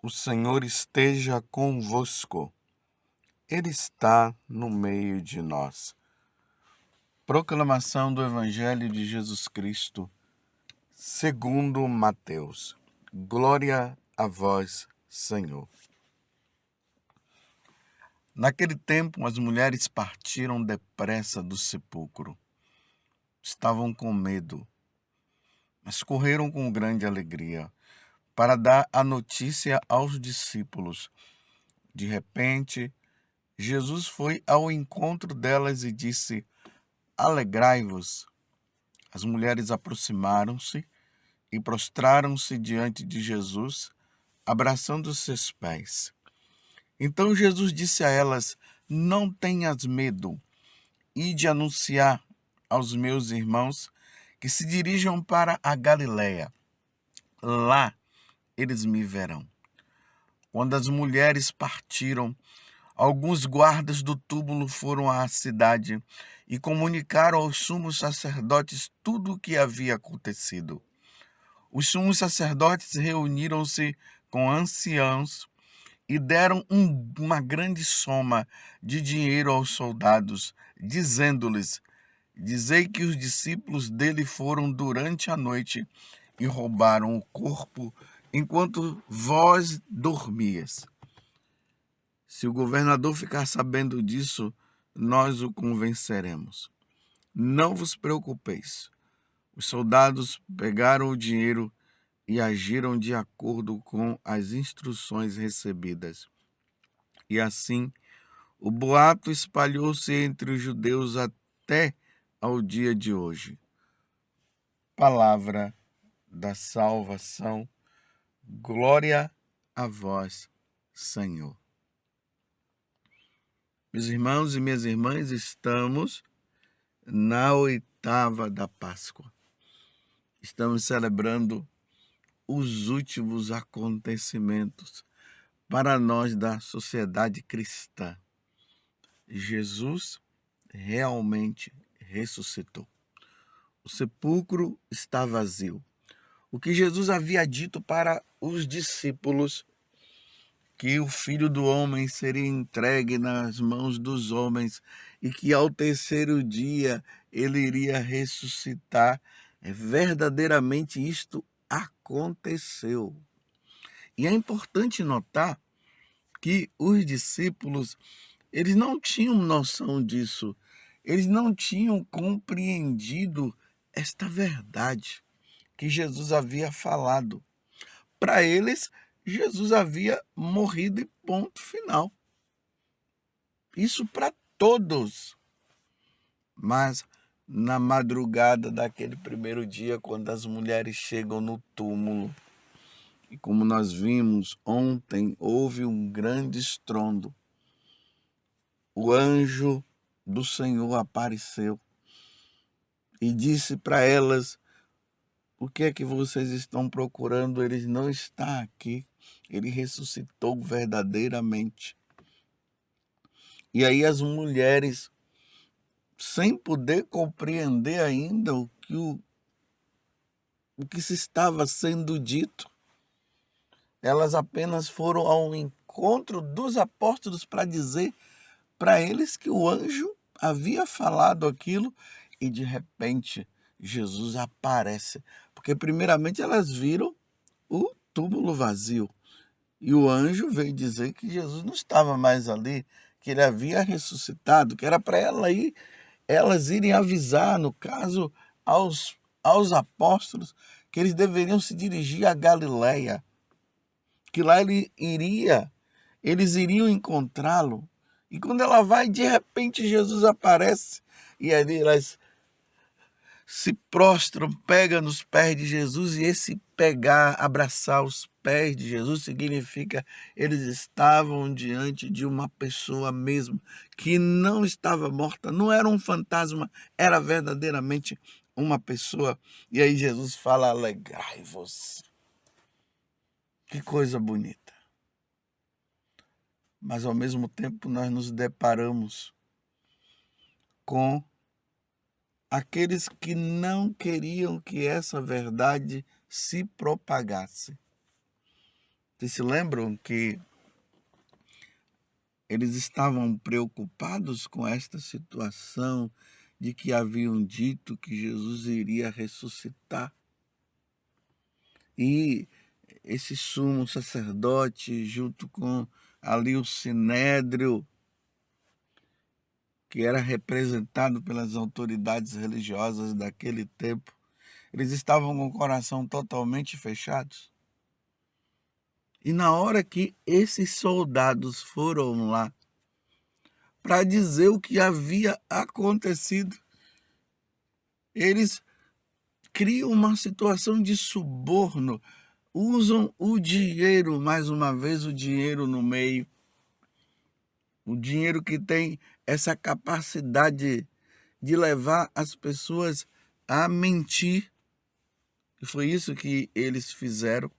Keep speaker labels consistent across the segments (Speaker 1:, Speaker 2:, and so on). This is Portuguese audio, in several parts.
Speaker 1: O Senhor esteja convosco. Ele está no meio de nós. Proclamação do Evangelho de Jesus Cristo, segundo Mateus. Glória a vós, Senhor. Naquele tempo, as mulheres partiram depressa do sepulcro. Estavam com medo, mas correram com grande alegria para dar a notícia aos discípulos. De repente, Jesus foi ao encontro delas e disse: Alegrai-vos. As mulheres aproximaram-se e prostraram-se diante de Jesus, abraçando seus pés. Então Jesus disse a elas: Não tenhas medo, ide anunciar aos meus irmãos que se dirijam para a Galiléia. Lá eles me verão. Quando as mulheres partiram, alguns guardas do túmulo foram à cidade e comunicaram aos sumos sacerdotes tudo o que havia acontecido. Os sumos sacerdotes reuniram-se com anciãos e deram uma grande soma de dinheiro aos soldados, dizendo-lhes: Dizei que os discípulos dele foram durante a noite e roubaram o corpo enquanto vós dormias. Se o governador ficar sabendo disso, nós o convenceremos. Não vos preocupeis. Os soldados pegaram o dinheiro e agiram de acordo com as instruções recebidas. E assim, o boato espalhou-se entre os judeus até ao dia de hoje. Palavra da salvação. Glória a vós, Senhor. Meus irmãos e minhas irmãs, estamos na oitava da Páscoa. Estamos celebrando os últimos acontecimentos para nós da sociedade cristã. Jesus realmente ressuscitou. O sepulcro está vazio. O que Jesus havia dito para os discípulos, que o Filho do Homem seria entregue nas mãos dos homens e que ao terceiro dia ele iria ressuscitar, verdadeiramente isto aconteceu. E é importante notar que os discípulos, eles não tinham noção disso, eles não tinham compreendido esta verdade que Jesus havia falado. Para eles, Jesus havia morrido e ponto final. Isso para todos. Mas na madrugada daquele primeiro dia, quando as mulheres chegam no túmulo, e como nós vimos ontem, houve um grande estrondo. O anjo do Senhor apareceu e disse para elas: o que é que vocês estão procurando? Ele não está aqui. Ele ressuscitou verdadeiramente. E aí as mulheres, sem poder compreender ainda o que se estava sendo dito, elas apenas foram ao encontro dos apóstolos para dizer para eles que o anjo havia falado aquilo e de repente Jesus aparece. Porque primeiramente elas viram o túmulo vazio e o anjo veio dizer que Jesus não estava mais ali, que ele havia ressuscitado, que era para elas irem avisar, no caso, aos apóstolos, que eles deveriam se dirigir a Galiléia, que lá eles iriam encontrá-lo. E quando ela vai, de repente Jesus aparece e ali elas se prostram, pegam nos pés de Jesus, e esse pegar, abraçar os pés de Jesus significa eles estavam diante de uma pessoa mesmo, que não estava morta, não era um fantasma, era verdadeiramente uma pessoa. E aí Jesus fala: alegrai-vos. Que coisa bonita. Mas ao mesmo tempo nós nos deparamos com aqueles que não queriam que essa verdade se propagasse. Vocês se lembram que eles estavam preocupados com esta situação de que haviam dito que Jesus iria ressuscitar? E esse sumo sacerdote, junto com ali o sinédrio, que era representado pelas autoridades religiosas daquele tempo, eles estavam com o coração totalmente fechados. E na hora que esses soldados foram lá para dizer o que havia acontecido, eles criam uma situação de suborno, usam o dinheiro, mais uma vez o dinheiro no meio, o dinheiro que tem essa capacidade de levar as pessoas a mentir. E foi isso que eles fizeram.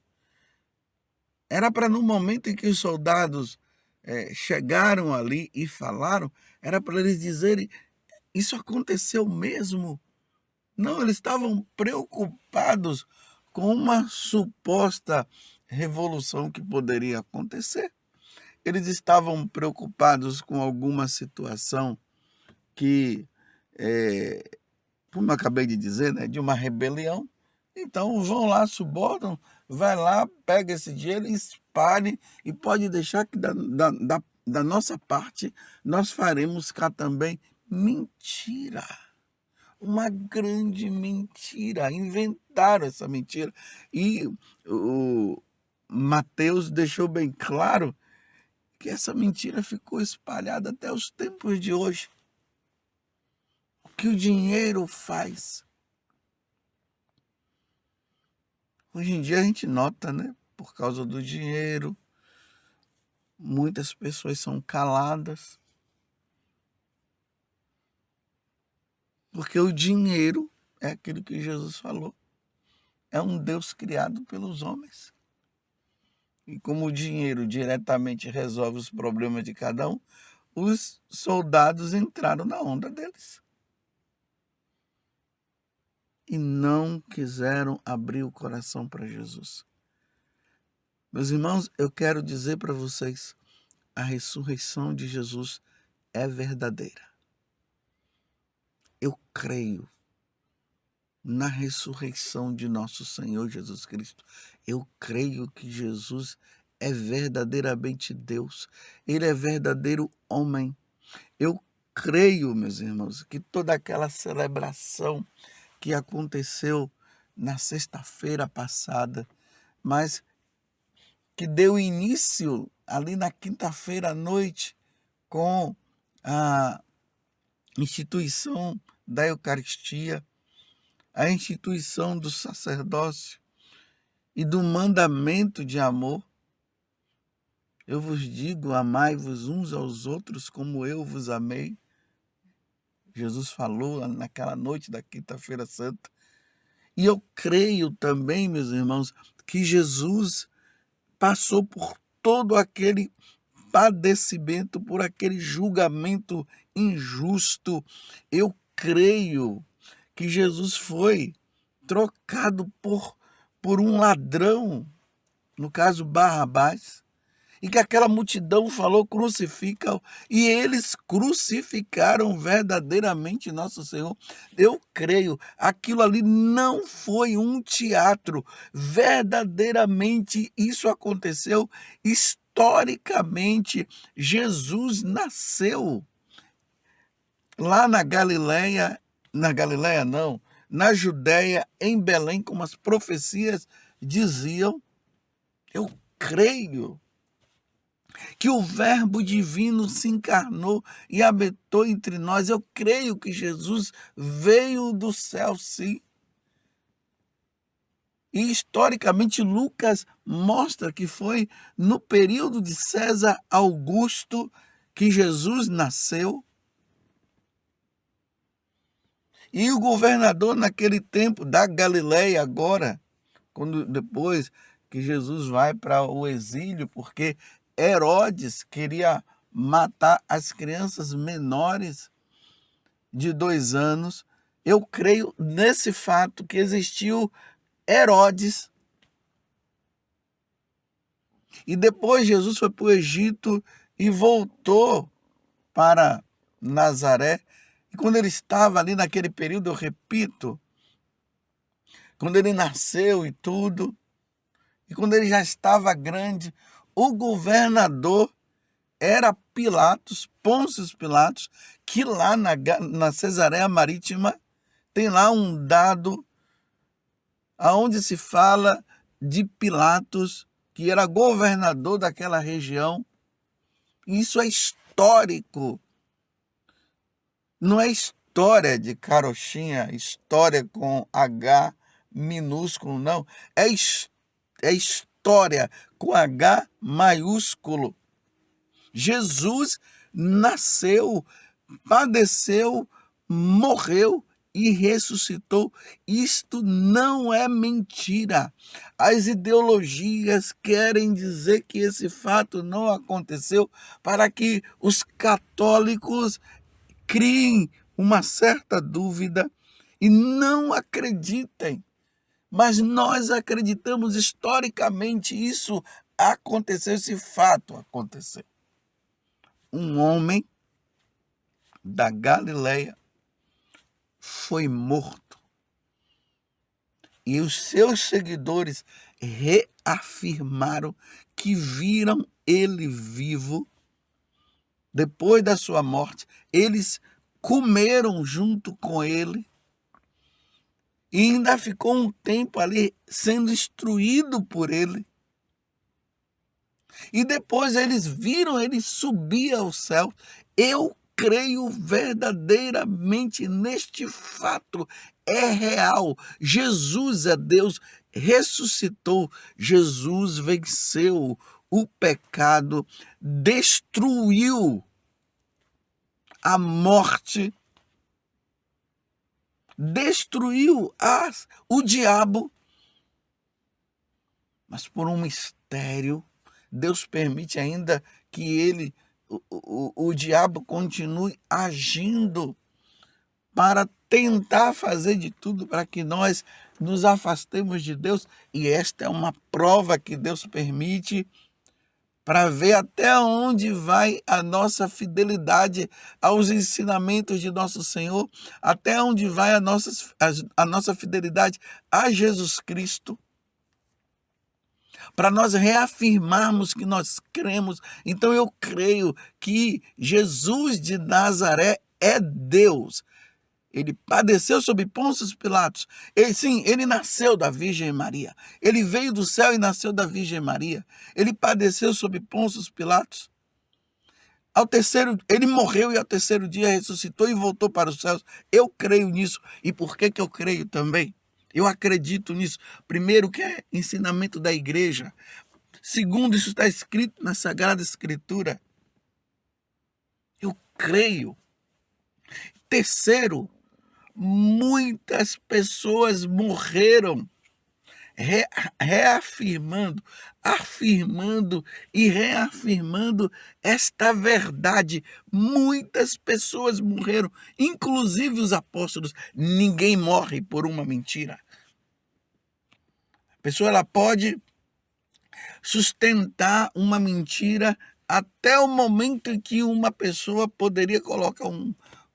Speaker 1: Era para no momento em que os soldados chegaram ali e falaram, era para eles dizerem, isso aconteceu mesmo? Não, eles estavam preocupados com uma suposta revolução que poderia acontecer. Eles estavam preocupados com alguma situação que, como eu acabei de dizer, né, de uma rebelião. Então vão lá, subornam, vai lá, pega esse dinheiro, espalhe e pode deixar que da nossa parte nós faremos cá também. Mentira! Uma grande mentira. Inventaram essa mentira. E o Mateus deixou bem claro que essa mentira ficou espalhada até os tempos de hoje. O que o dinheiro faz? Hoje em dia a gente nota, né? Por causa do dinheiro, muitas pessoas são caladas. Porque o dinheiro é aquilo que Jesus falou. É um Deus criado pelos homens. E como o dinheiro diretamente resolve os problemas de cada um, os soldados entraram na onda deles. E não quiseram abrir o coração para Jesus. Meus irmãos, eu quero dizer para vocês, a ressurreição de Jesus é verdadeira. Eu creio na ressurreição de nosso Senhor Jesus Cristo. Eu creio que Jesus é verdadeiramente Deus. Ele é verdadeiro homem. Eu creio, meus irmãos, que toda aquela celebração que aconteceu na sexta-feira passada, mas que deu início ali na quinta-feira à noite com a instituição da Eucaristia, a instituição do sacerdócio e do mandamento de amor. Eu vos digo, amai-vos uns aos outros como eu vos amei. Jesus falou naquela noite da quinta-feira santa. E eu creio também, meus irmãos, que Jesus passou por todo aquele padecimento, por aquele julgamento injusto. Eu creio que Jesus foi trocado por um ladrão, no caso Barrabás, e que aquela multidão falou crucifica-o, e eles crucificaram verdadeiramente nosso Senhor. Eu creio, aquilo ali não foi um teatro, verdadeiramente isso aconteceu historicamente. Jesus nasceu lá na Galileia não, na Judéia, em Belém, como as profecias diziam. Eu creio que o Verbo divino se encarnou e habitou entre nós. Eu creio que Jesus veio do céu, sim. E historicamente Lucas mostra que foi no período de César Augusto que Jesus nasceu. E o governador naquele tempo da Galileia agora, quando depois que Jesus vai para o exílio, porque Herodes queria matar as crianças menores de 2 anos, Eu creio nesse fato que existiu Herodes, e depois Jesus foi para o Egito e voltou para Nazaré. E quando ele estava ali naquele período, eu repito, quando ele nasceu e tudo, e quando ele já estava grande, o governador era Pilatos, Pôncio Pilatos, que lá na Cesareia Marítima tem lá um dado aonde se fala de Pilatos, que era governador daquela região. Isso é histórico. Não é história de carochinha, história com H minúsculo, não. É história com H maiúsculo. Jesus nasceu, padeceu, morreu e ressuscitou. Isto não é mentira. As ideologias querem dizer que esse fato não aconteceu para que os católicos criem uma certa dúvida e não acreditem. Mas nós acreditamos historicamente, isso aconteceu, esse fato aconteceu. Um homem da Galileia foi morto e os seus seguidores reafirmaram que viram ele vivo. Depois da sua morte, eles comeram junto com ele e ainda ficou um tempo ali sendo instruído por ele. E depois eles viram ele subir ao céu. Eu creio verdadeiramente neste fato. É real. Jesus é Deus, ressuscitou. Jesus venceu o pecado, destruiu a morte, destruiu o diabo. Mas por um mistério, Deus permite ainda que o diabo continue agindo para tentar fazer de tudo para que nós nos afastemos de Deus. E esta é uma prova que Deus permite para ver até onde vai a nossa fidelidade aos ensinamentos de nosso Senhor, até onde vai a nossa fidelidade a Jesus Cristo, para nós reafirmarmos que nós cremos. Então eu creio que Jesus de Nazaré é Deus. Ele padeceu sob Pôncio Pilatos. Ele nasceu da Virgem Maria. Ele veio do céu e nasceu da Virgem Maria. Ele padeceu sob Pôncio Pilatos. Ele morreu e ao terceiro dia ressuscitou e voltou para os céus. Eu creio nisso. E por que eu creio também? Eu acredito nisso. Primeiro, que é ensinamento da igreja. Segundo, isso está escrito na Sagrada Escritura. Eu creio. Terceiro, muitas pessoas morreram afirmando e reafirmando esta verdade. Muitas pessoas morreram, inclusive os apóstolos. Ninguém morre por uma mentira. A pessoa ela pode sustentar uma mentira até o momento em que uma pessoa poderia colocar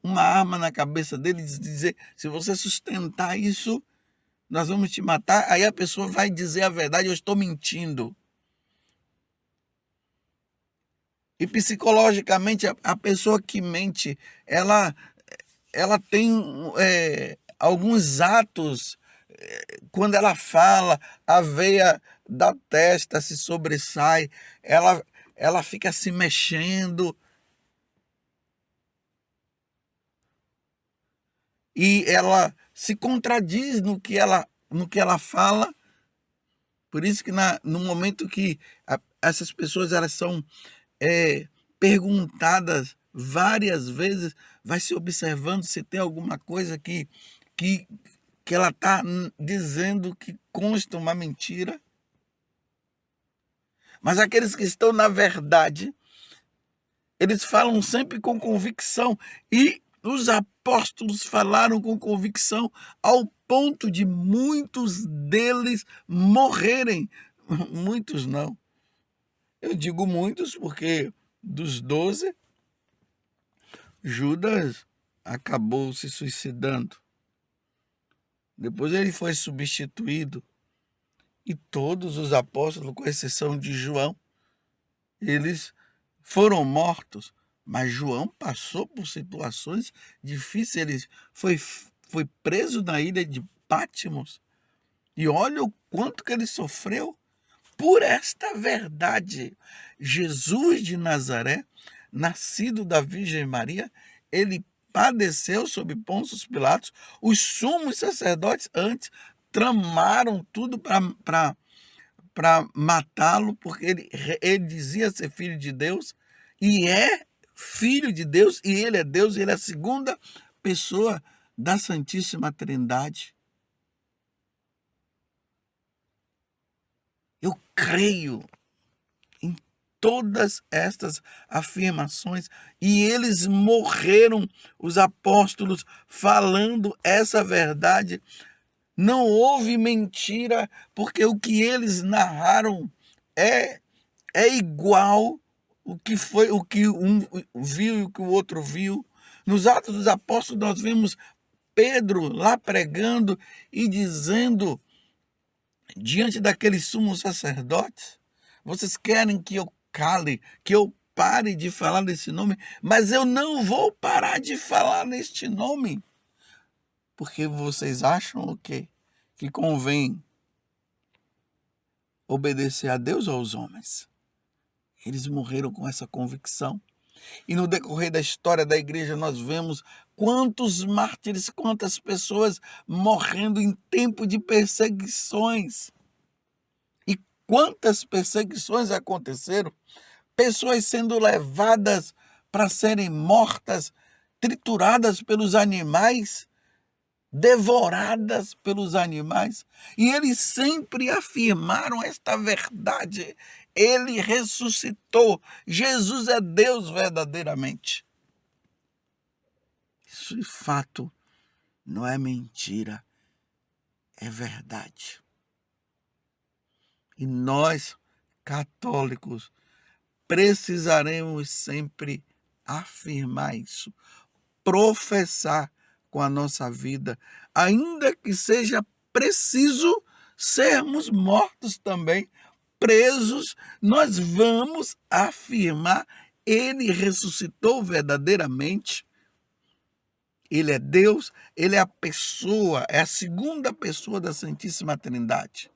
Speaker 1: uma arma na cabeça dele e dizer: se você sustentar isso, nós vamos te matar. Aí a pessoa vai dizer a verdade: eu estou mentindo. E psicologicamente, a pessoa que mente, ela tem alguns atos, quando ela fala, a veia da testa se sobressai, ela fica se mexendo. E ela se contradiz no que ela fala. Por isso que no momento que essas pessoas elas são perguntadas várias vezes, vai se observando se tem alguma coisa que ela está dizendo que consta uma mentira. Mas aqueles que estão na verdade, eles falam sempre com convicção. E os apóstolos apóstolos falaram com convicção ao ponto de muitos deles morrerem. Muitos não. Eu digo muitos porque dos 12, Judas acabou se suicidando. Depois ele foi substituído. E todos os apóstolos, com exceção de João, eles foram mortos. Mas João passou por situações difíceis. Ele foi preso na ilha de Patmos. E olha o quanto que ele sofreu por esta verdade. Jesus de Nazaré, nascido da Virgem Maria, ele padeceu sob Pôncio Pilatos. Os sumos sacerdotes antes tramaram tudo para matá-lo, porque ele dizia ser filho de Deus, e é filho de Deus, e ele é Deus, ele é a segunda pessoa da Santíssima Trindade. Eu creio em todas estas afirmações, e eles morreram, os apóstolos, falando essa verdade. Não houve mentira, porque o que eles narraram é igual o que um viu e o que o outro viu. Nos Atos dos Apóstolos nós vemos Pedro lá pregando e dizendo diante daqueles sumos sacerdotes: vocês querem que eu cale, que eu pare de falar desse nome, mas eu não vou parar de falar neste nome, porque vocês acham o quê? Que convém obedecer a Deus ou aos homens? Eles morreram com essa convicção. E no decorrer da história da igreja nós vemos quantos mártires, quantas pessoas morrendo em tempo de perseguições. E quantas perseguições aconteceram? Pessoas sendo levadas para serem mortas, trituradas pelos animais, devoradas pelos animais. E eles sempre afirmaram esta verdade: ele ressuscitou, Jesus é Deus verdadeiramente. Isso de fato não é mentira, é verdade. E nós, católicos, precisaremos sempre afirmar isso, professar com a nossa vida, ainda que seja preciso sermos mortos também, presos, nós vamos afirmar: ele ressuscitou verdadeiramente. Ele é Deus, ele é a pessoa, é a segunda pessoa da Santíssima Trindade.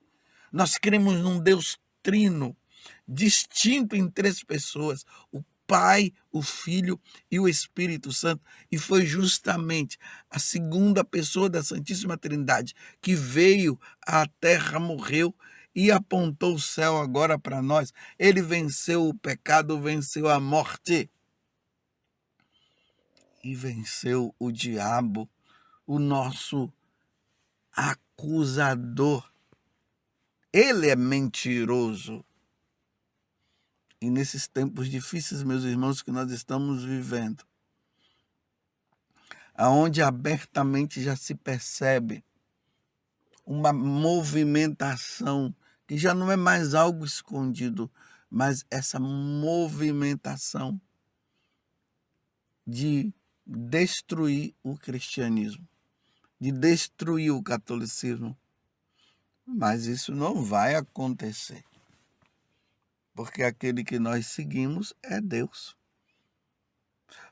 Speaker 1: Nós cremos num Deus trino, distinto em três pessoas: o Pai, o Filho e o Espírito Santo. E foi justamente a segunda pessoa da Santíssima Trindade que veio à terra, morreu e apontou o céu agora para nós. Ele venceu o pecado, venceu a morte e venceu o diabo, o nosso acusador. Ele é mentiroso. E nesses tempos difíceis, meus irmãos, que nós estamos vivendo, aonde abertamente já se percebe uma movimentação que já não é mais algo escondido, mas essa movimentação de destruir o cristianismo, de destruir o catolicismo. Mas isso não vai acontecer, porque aquele que nós seguimos é Deus.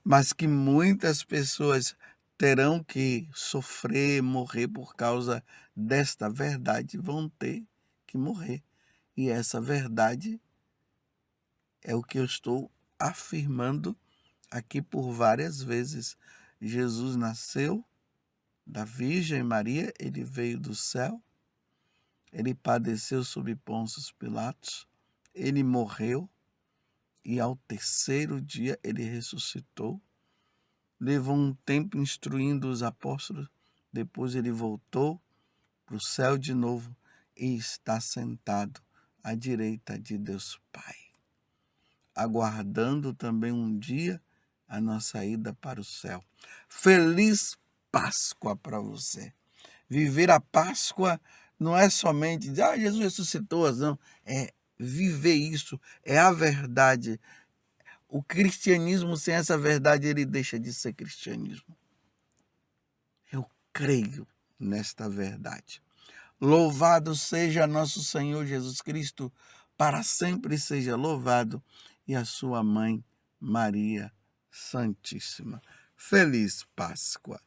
Speaker 1: Mas que muitas pessoas terão que sofrer, morrer por causa desta verdade, vão ter que morrer. E essa verdade é o que eu estou afirmando aqui por várias vezes. Jesus nasceu da Virgem Maria, ele veio do céu, ele padeceu sob Pôncio Pilatos, ele morreu e ao terceiro dia ele ressuscitou. Levou um tempo instruindo os apóstolos, depois ele voltou para o céu de novo e está sentado à direita de Deus Pai, aguardando também um dia a nossa ida para o céu. Feliz Páscoa para você. Viver a Páscoa não é somente dizer, Jesus ressuscitou, não. É viver isso, é a verdade. O cristianismo sem essa verdade, ele deixa de ser cristianismo. Eu creio nesta verdade. Louvado seja nosso Senhor Jesus Cristo, para sempre seja louvado, e a sua mãe, Maria Santíssima. Feliz Páscoa!